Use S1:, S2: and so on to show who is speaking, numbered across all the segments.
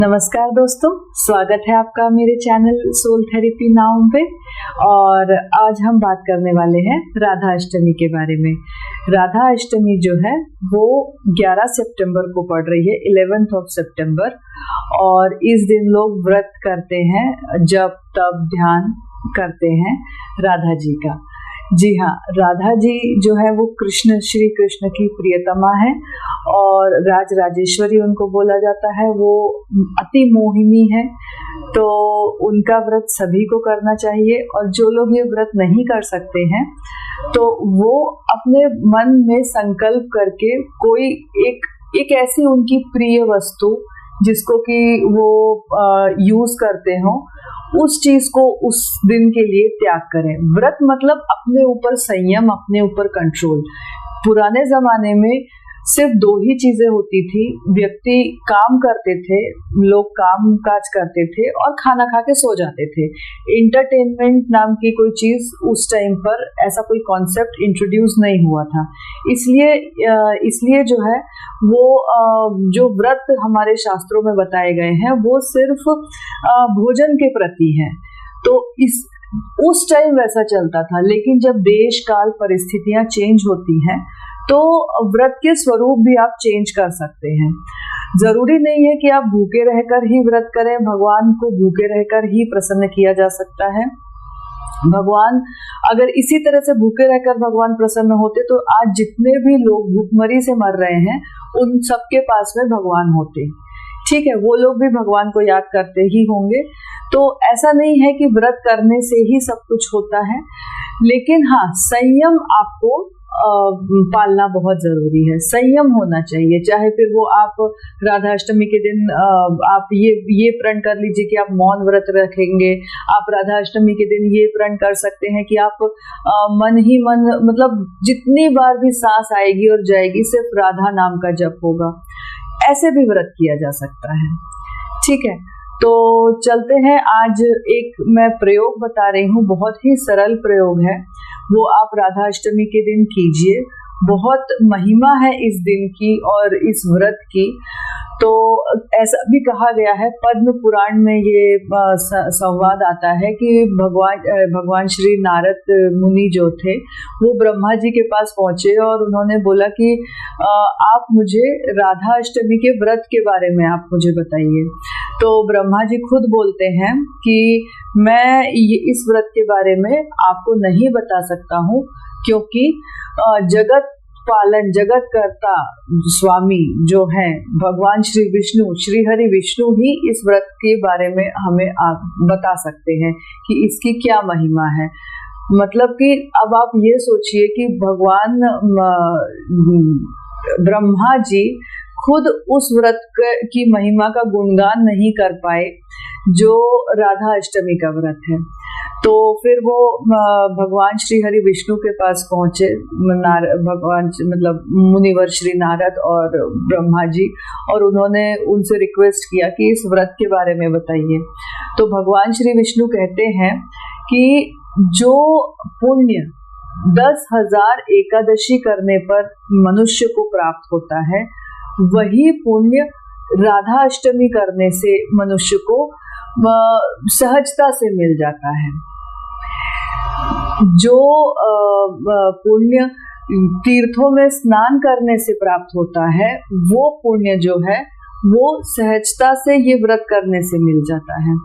S1: नमस्कार दोस्तों, स्वागत है आपका मेरे चैनल सोल थेरेपी नाउ पे। और आज हम बात करने वाले हैं राधा अष्टमी के बारे में। राधा अष्टमी जो है वो 11 सितंबर को पड़ रही है, 11th of सितंबर। और इस दिन लोग व्रत करते हैं, जप तप ध्यान करते हैं राधा जी का। जी हाँ, राधा जी जो है वो श्री कृष्ण की प्रियतमा है और राज राजेश्वरी उनको बोला जाता है। वो अति मोहिनी है, तो उनका व्रत सभी को करना चाहिए। और जो लोग ये व्रत नहीं कर सकते हैं तो वो अपने मन में संकल्प करके कोई एक ऐसी उनकी प्रिय वस्तु जिसको कि वो यूज करते हो, उस चीज को उस दिन के लिए त्याग करें। व्रत मतलब अपने ऊपर संयम, अपने ऊपर कंट्रोल। पुराने जमाने में सिर्फ दो ही चीजें होती थी। व्यक्ति काम करते थे, लोग काम काज करते थे और खाना खा के सो जाते थे। इंटरटेनमेंट नाम की कोई चीज उस टाइम पर ऐसा कोई कॉन्सेप्ट इंट्रोड्यूस नहीं हुआ था। इसलिए जो है वो जो व्रत हमारे शास्त्रों में बताए गए हैं वो सिर्फ भोजन के प्रति है। तो उस टाइम वैसा चलता था। लेकिन जब देश काल परिस्थितियां चेंज होती हैं तो व्रत के स्वरूप भी आप चेंज कर सकते हैं। जरूरी नहीं है कि आप भूखे रहकर ही व्रत करें। भगवान को भूखे रहकर ही प्रसन्न किया जा सकता है। भगवान अगर इसी तरह से भूखे रहकर भगवान प्रसन्न होते तो आज जितने भी लोग भूखमरी से मर रहे हैं उन सबके पास में भगवान होते। ठीक है, वो लोग भी भगवान को याद करते ही होंगे। तो ऐसा नहीं है कि व्रत करने से ही सब कुछ होता है, लेकिन हाँ, संयम आपको पालना बहुत जरूरी है। संयम होना चाहिए। चाहे फिर वो आप राधा अष्टमी के दिन आप ये प्रण कर लीजिए कि आप मौन व्रत रखेंगे। आप राधा अष्टमी के दिन ये प्रण कर सकते हैं कि आप मन ही मन, मतलब जितनी बार भी सांस आएगी और जाएगी सिर्फ राधा नाम का जप होगा। ऐसे भी व्रत किया जा सकता है। ठीक है, तो चलते हैं। आज एक मैं प्रयोग बता रही हूँ, बहुत ही सरल प्रयोग है। वो आप राधा अष्टमी के दिन कीजिए। बहुत महिमा है इस दिन की और इस व्रत की। तो ऐसा भी कहा गया है, पद्म पुराण में ये संवाद आता है कि भगवान श्री नारद मुनि जो थे वो ब्रह्मा जी के पास पहुंचे और उन्होंने बोला कि आप मुझे राधा अष्टमी के व्रत के बारे में आप मुझे बताइए। तो ब्रह्मा जी खुद बोलते हैं कि मैं इस व्रत के बारे में आपको नहीं बता सकता हूँ, क्योंकि जगत पालन, जगत कर्ता स्वामी जो है भगवान श्री विष्णु, श्री हरि विष्णु ही इस व्रत के बारे में हमें आप बता सकते हैं कि इसकी क्या महिमा है। मतलब कि अब आप ये सोचिए कि भगवान ब्रह्मा जी खुद उस व्रत की महिमा का गुणगान नहीं कर पाए जो राधा अष्टमी का व्रत है। तो फिर वो भगवान श्री हरि विष्णु के पास पहुंचे, भगवान मतलब मुनिवर श्री नारद और ब्रह्मा जी, और उन्होंने उनसे रिक्वेस्ट किया कि इस व्रत के बारे में बताइए। तो भगवान श्री विष्णु कहते हैं कि जो पुण्य 10,000 एकादशी करने पर मनुष्य को प्राप्त होता है, वही पुण्य राधा अष्टमी करने से मनुष्य को सहजता से मिल जाता है। जो पुण्य तीर्थों में स्नान करने से प्राप्त होता है, वो पुण्य जो है वो सहजता से ये व्रत करने से मिल जाता है।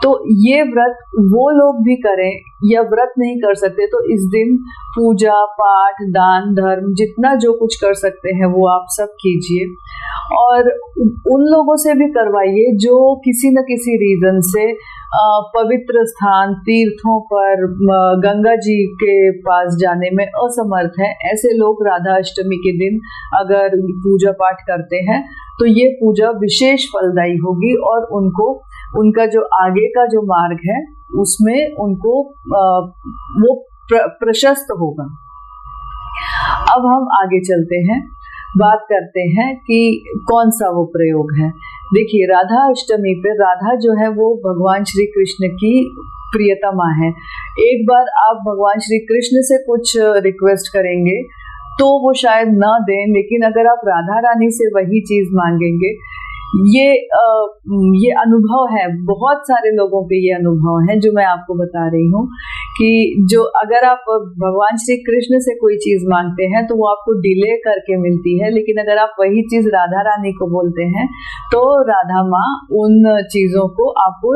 S1: तो ये व्रत वो लोग भी करें, या व्रत नहीं कर सकते तो इस दिन पूजा पाठ दान धर्म जितना जो कुछ कर सकते हैं वो आप सब कीजिए। और उन लोगों से भी करवाइए जो किसी न किसी रीजन से पवित्र स्थान तीर्थों पर गंगा जी के पास जाने में असमर्थ हैं। ऐसे लोग राधा अष्टमी के दिन अगर पूजा पाठ करते हैं तो ये पूजा विशेष फलदायी होगी और उनका जो आगे का जो मार्ग है उसमें उनको वो प्रशस्त होगा। अब हम आगे चलते हैं, बात करते हैं कि कौन सा वो प्रयोग है। देखिए, राधा अष्टमी पे राधा जो है वो भगवान श्री कृष्ण की प्रियतमा है। एक बार आप भगवान श्री कृष्ण से कुछ रिक्वेस्ट करेंगे तो वो शायद ना दें, लेकिन अगर आप राधा रानी से वही चीज मांगेंगे ये अनुभव है, बहुत सारे लोगों के ये अनुभव है जो मैं आपको बता रही हूँ कि जो अगर आप भगवान श्री कृष्ण से कोई चीज मांगते हैं तो वो आपको डिले करके मिलती है, लेकिन अगर आप वही चीज राधा रानी को बोलते हैं तो राधा माँ उन चीजों को आपको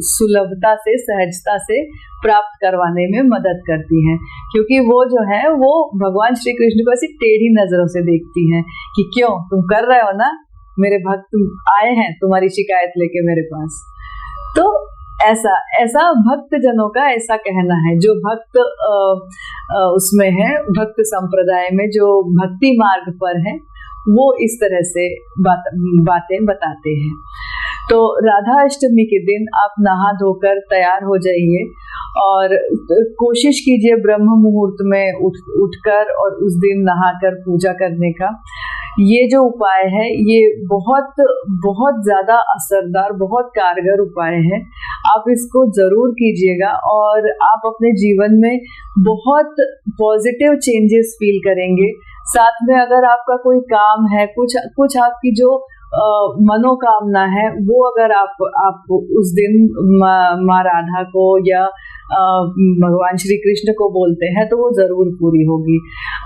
S1: सुलभता से, सहजता से प्राप्त करवाने में मदद करती हैं, क्योंकि वो जो है वो भगवान श्री कृष्ण को ऐसी टेढ़ी नजरों से देखती हैं कि क्यों तुम कर रहे हो ना, मेरे भक्त आए हैं तुम्हारी शिकायत लेके मेरे पास। तो ऐसा भक्त जनों का ऐसा कहना है, जो भक्त उसमें है, भक्त संप्रदाय में जो भक्ति मार्ग पर है, वो इस तरह से बातें बताते हैं। तो राधा अष्टमी के दिन आप नहा धोकर तैयार हो जाइए और कोशिश कीजिए ब्रह्म मुहूर्त में उठकर और उस दिन नहाकर पूजा करने का। ये जो उपाय है ये बहुत बहुत ज़्यादा असरदार, बहुत कारगर उपाय है। आप इसको ज़रूर कीजिएगा और आप अपने जीवन में बहुत पॉजिटिव चेंजेस फील करेंगे। साथ में अगर आपका कोई काम है, कुछ आपकी जो मनोकामना है, वो अगर आप उस दिन माँ राधा को या भगवान श्री कृष्ण को बोलते हैं तो वो जरूर पूरी होगी।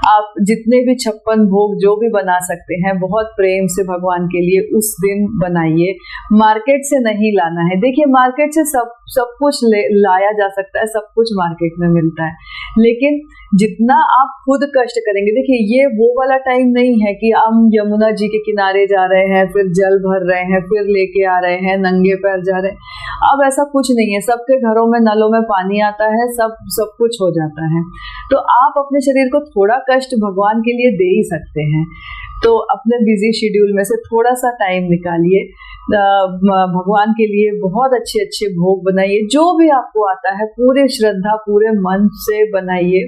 S1: आप जितने भी 56 भोग जो भी बना सकते हैं बहुत प्रेम से भगवान के लिए उस दिन बनाइए। मार्केट से नहीं लाना है। देखिए मार्केट से सब कुछ लाया जा सकता है, सब कुछ मार्केट में मिलता है, लेकिन जितना आप खुद कष्ट करेंगे, देखिए ये वो वाला टाइम नहीं है कि हम यमुना जी के किनारे जा रहे हैं, फिर जल भर रहे हैं, फिर लेके आ रहे हैं, नंगे पैर जा रहे हैं। अब ऐसा कुछ नहीं है, सबके घरों में नलों में पानी आता है, सब कुछ हो जाता है। तो आप अपने शरीर को थोड़ा कष्ट भगवान के लिए दे ही सकते हैं। तो अपने बिजी शेड्यूल में से थोड़ा सा टाइम निकालिए, भगवान के लिए बहुत अच्छे अच्छे भोग बनाइए, जो भी आपको आता है पूरे श्रद्धा पूरे मन से बनाइए।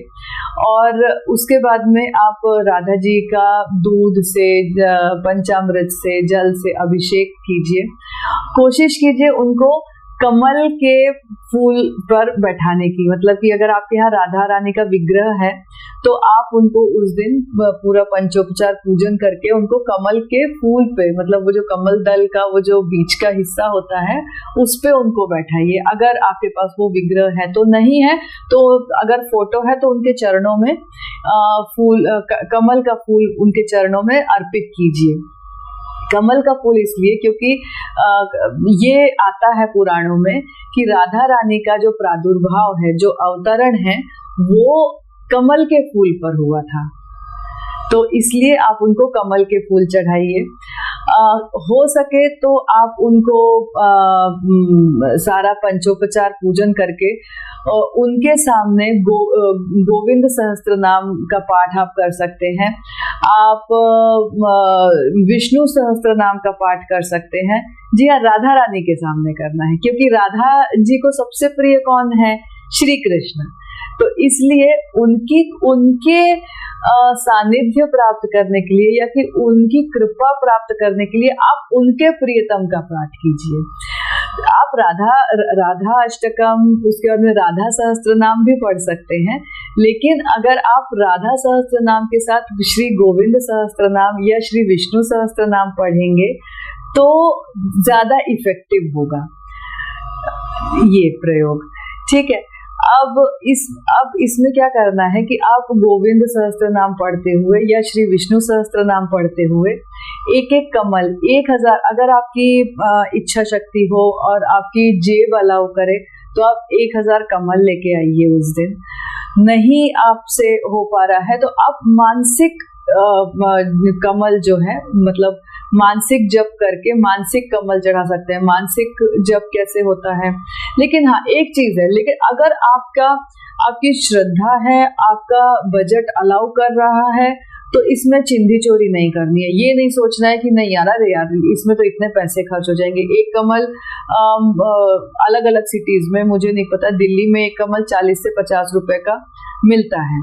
S1: और उसके बाद में आप राधा जी का दूध से, पंचामृत से, जल से अभिषेक कीजिए। कोशिश कीजिए उनको कमल के फूल पर बैठाने की, मतलब कि अगर आपके यहाँ राधा रानी का विग्रह है तो आप उनको उस दिन पूरा पंचोपचार पूजन करके उनको कमल के फूल पे, मतलब वो जो कमल दल का वो जो बीच का हिस्सा होता है उस पे उनको बैठाइए। अगर आपके पास वो विग्रह है तो, नहीं है तो अगर फोटो है तो उनके चरणों में कमल का फूल उनके चरणों में अर्पित कीजिए। कमल का फूल इसलिए क्योंकि ये आता है पुराणों में कि राधा रानी का जो प्रादुर्भाव है, जो अवतरण है, वो कमल के फूल पर हुआ था। तो इसलिए आप उनको कमल के फूल चढ़ाइए। हो सके तो आप उनको सारा पंचोपचार पूजन करके उनके सामने गोविंद सहस्त्र नाम का पाठ आप कर सकते हैं। आप विष्णु सहस्त्र नाम का पाठ कर सकते हैं। जी हाँ, राधा रानी के सामने करना है, क्योंकि राधा जी को सबसे प्रिय कौन है? श्री कृष्ण। तो इसलिए उनके सानिध्य प्राप्त करने के लिए या कि उनकी कृपा प्राप्त करने के लिए आप उनके प्रियतम का पाठ कीजिए। आप राधा अष्टकम, उसके बाद में राधा सहस्त्र नाम भी पढ़ सकते हैं, लेकिन अगर आप राधा सहस्त्र नाम के साथ श्री गोविंद सहस्त्र नाम या श्री विष्णु सहस्त्र नाम पढ़ेंगे तो ज्यादा इफेक्टिव होगा ये प्रयोग। ठीक है। अब इसमें क्या करना है कि आप गोविंद सहस्त्र नाम पढ़ते हुए या श्री विष्णु सहस्त्र नाम पढ़ते हुए एक एक कमल 1000, अगर आपकी इच्छा शक्ति हो और आपकी जेब अलाउ करे तो आप 1000 कमल लेके आइए उस दिन। नहीं आपसे हो पा रहा है तो आप मानसिक कमल जो है, मतलब मानसिक जप करके मानसिक कमल चढ़ा सकते हैं। मानसिक जप कैसे होता है? लेकिन हाँ, एक चीज है, लेकिन अगर आपकी श्रद्धा है, आपका बजट अलाउ कर रहा है तो इसमें चिंधी चोरी नहीं करनी है। ये नहीं सोचना है कि नहीं यार, अरे यार इसमें तो इतने पैसे खर्च हो जाएंगे। एक कमल अलग अलग सिटीज में, मुझे नहीं पता, दिल्ली में एक कमल 40 से 50 रुपए का मिलता है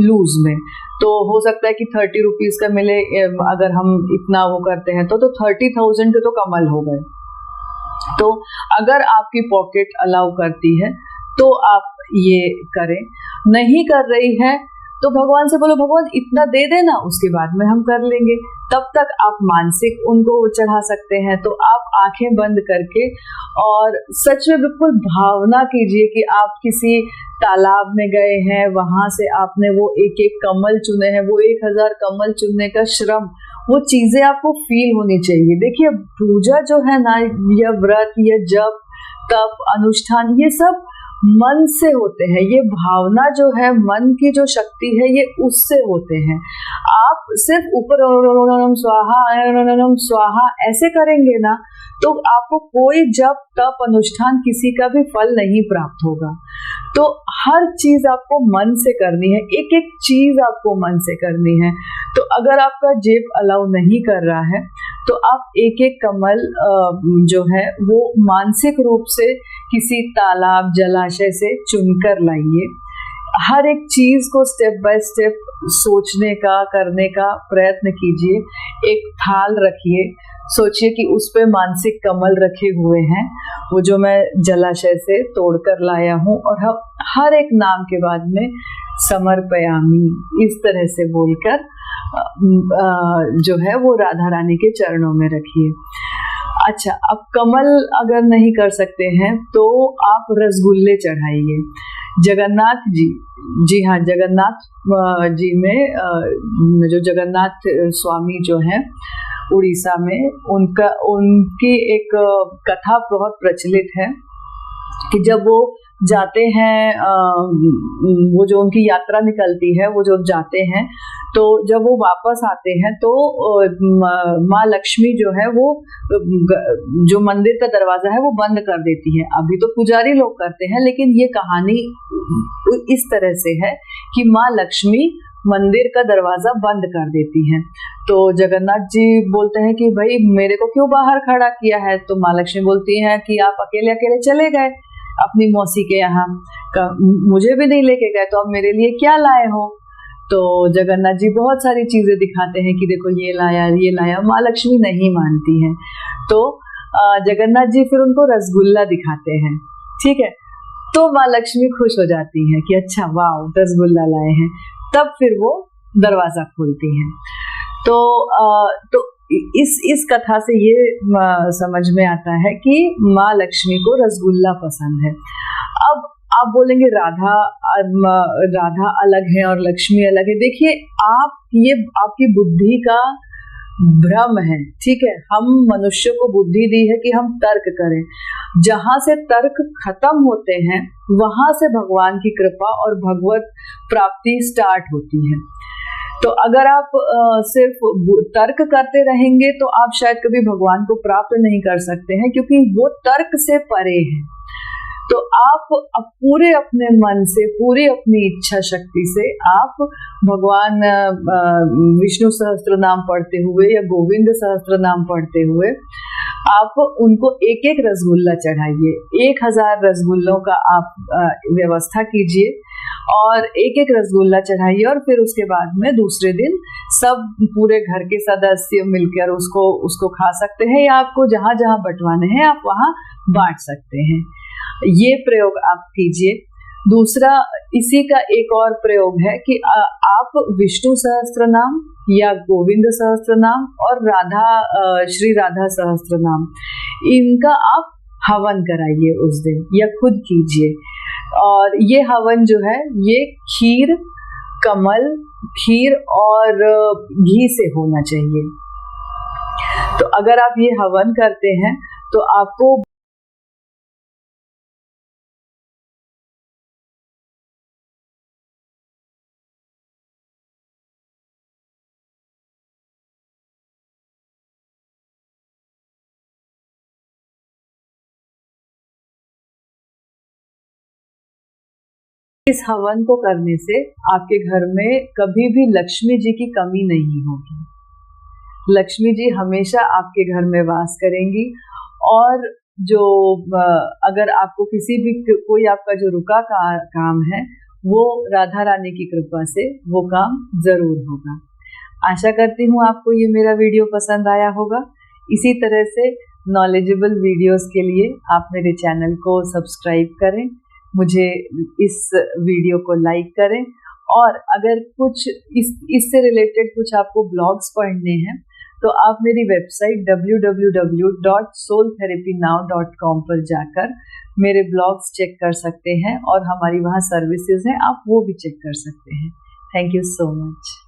S1: लूज में, तो हो सकता है कि 30 रुपीज का मिले। अगर हम इतना वो करते हैं तो 30,000 के तो कमल हो गए। तो अगर आपकी पॉकेट अलाउ करती है तो आप ये करें। नहीं कर रही है तो भगवान से बोलो, भगवान इतना दे देना, उसके बाद में हम कर लेंगे। तब तक आप मानसिक उनको चढ़ा सकते हैं। तो आप आंखें बंद करके और सच में बिल्कुल भावना कीजिए कि आप किसी तालाब में गए हैं, वहां से आपने वो एक एक कमल चुने हैं, वो 1000 कमल चुनने का श्रम, वो चीजें आपको फील होनी चाहिए। देखिए पूजा जो है ना, या व्रत या जप तप अनुष्ठान, ये सब मन से होते हैं। ये भावना जो है, मन की जो शक्ति है, ये उससे होते हैं। आप सिर्फ ऊपर ओम स्वाहा ओम स्वाहा ऐसे करेंगे ना, तो आपको कोई जप तप अनुष्ठान किसी का भी फल नहीं प्राप्त होगा। तो हर चीज आपको मन से करनी है, एक एक चीज आपको मन से करनी है। तो अगर आपका जेब अलाउ नहीं कर रहा है, तो आप एक एक कमल जो है वो मानसिक रूप से किसी तालाब जलाशय से चुनकर लाइए। हर एक चीज को स्टेप बाय स्टेप सोचने का करने का प्रयत्न कीजिए। एक थाल रखिए, सोचिए कि उस पे मानसिक कमल रखे हुए हैं, वो जो मैं जलाशय से तोड़कर लाया हूँ, और हर एक नाम के बाद में समर्पयामी इस तरह से बोलकर जो है वो राधा रानी के चरणों में रखिए। अच्छा, अब कमल अगर नहीं कर सकते हैं तो आप रसगुल्ले चढ़ाइए। जगन्नाथ जी हाँ, जगन्नाथ जी में जो जगन्नाथ स्वामी जो हैं उड़ीसा में, उनकी एक कथा बहुत प्रचलित है कि जब वो जाते हैं, वो जो उनकी यात्रा निकलती है, वो जो जाते हैं, तो जब वो वापस आते हैं तो माँ लक्ष्मी जो है वो जो मंदिर का दरवाजा है वो बंद कर देती है। अभी तो पुजारी लोग करते हैं, लेकिन ये कहानी इस तरह से है कि माँ लक्ष्मी मंदिर का दरवाजा बंद कर देती हैं। तो जगन्नाथ जी बोलते हैं कि भाई मेरे को क्यों बाहर खड़ा किया है? तो माँ लक्ष्मी बोलती हैं कि आप अकेले अकेले चले गए अपनी मौसी के यहाँ, मुझे भी नहीं लेके गए, तो अब मेरे लिए क्या लाए हो? तो जगन्नाथ जी बहुत सारी चीजें दिखाते हैं कि देखो ये लाया ये लाया। माँ लक्ष्मी नहीं मानती हैं, तो जगन्नाथ जी फिर उनको रसगुल्ला दिखाते हैं। ठीक है, तो माँ लक्ष्मी खुश हो जाती हैं कि अच्छा वाह रसगुल्ला लाए हैं। तब फिर वो दरवाजा खोलती हैं। तो इस कथा से ये समझ में आता है कि माँ लक्ष्मी को रसगुल्ला पसंद है। अब आप बोलेंगे राधा अलग है और लक्ष्मी अलग है। देखिए ये आपकी बुद्धि का भ्रम है। ठीक है, हम मनुष्य को बुद्धि दी है कि हम तर्क करें। जहां से तर्क खत्म होते हैं वहां से भगवान की कृपा और भगवत प्राप्ति स्टार्ट होती है। तो अगर आप सिर्फ तर्क करते रहेंगे तो आप शायद कभी भगवान को प्राप्त नहीं कर सकते हैं, क्योंकि वो तर्क से परे है। तो आप पूरे अपने मन से, पूरी अपनी इच्छा शक्ति से आप भगवान विष्णु सहस्त्र नाम पढ़ते हुए या गोविंद सहस्त्र नाम पढ़ते हुए आप उनको एक एक रसगुल्ला चढ़ाइए। 1000 रसगुल्लों का आप व्यवस्था कीजिए और एक एक रसगुल्ला चढ़ाइए, और फिर उसके बाद में दूसरे दिन सब पूरे घर के सदस्य मिलकर उसको खा सकते हैं, या आपको जहां जहां बंटवाने हैं आप वहां बांट सकते हैं। ये प्रयोग आप कीजिए। दूसरा इसी का एक और प्रयोग है कि आप विष्णु सहस्त्र नाम या गोविंद सहस्त्र नाम और श्री राधा सहस्त्र नाम, इनका आप हवन कराइए उस दिन या खुद कीजिए। और ये हवन जो है ये खीर, कमल, खीर और घी से होना चाहिए। तो अगर आप ये हवन करते हैं तो आपको इस हवन को करने से आपके घर में कभी भी लक्ष्मी जी की कमी नहीं होगी। लक्ष्मी जी हमेशा आपके घर में वास करेंगी। और जो अगर आपको कोई आपका जो रुका काम है वो राधा रानी की कृपा से वो काम जरूर होगा। आशा करती हूँ आपको ये मेरा वीडियो पसंद आया होगा। इसी तरह से नॉलेजेबल वीडियोस के लिए आप मेरे चैनल को सब्सक्राइब करें, मुझे इस वीडियो को लाइक करें, और अगर कुछ इससे रिलेटेड कुछ आपको ब्लॉग्स पढ़ने हैं तो आप मेरी वेबसाइट www.soultherapynow.com पर जाकर मेरे ब्लॉग्स चेक कर सकते हैं और हमारी वहाँ सर्विसेज हैं, आप वो भी चेक कर सकते हैं। Thank you so much.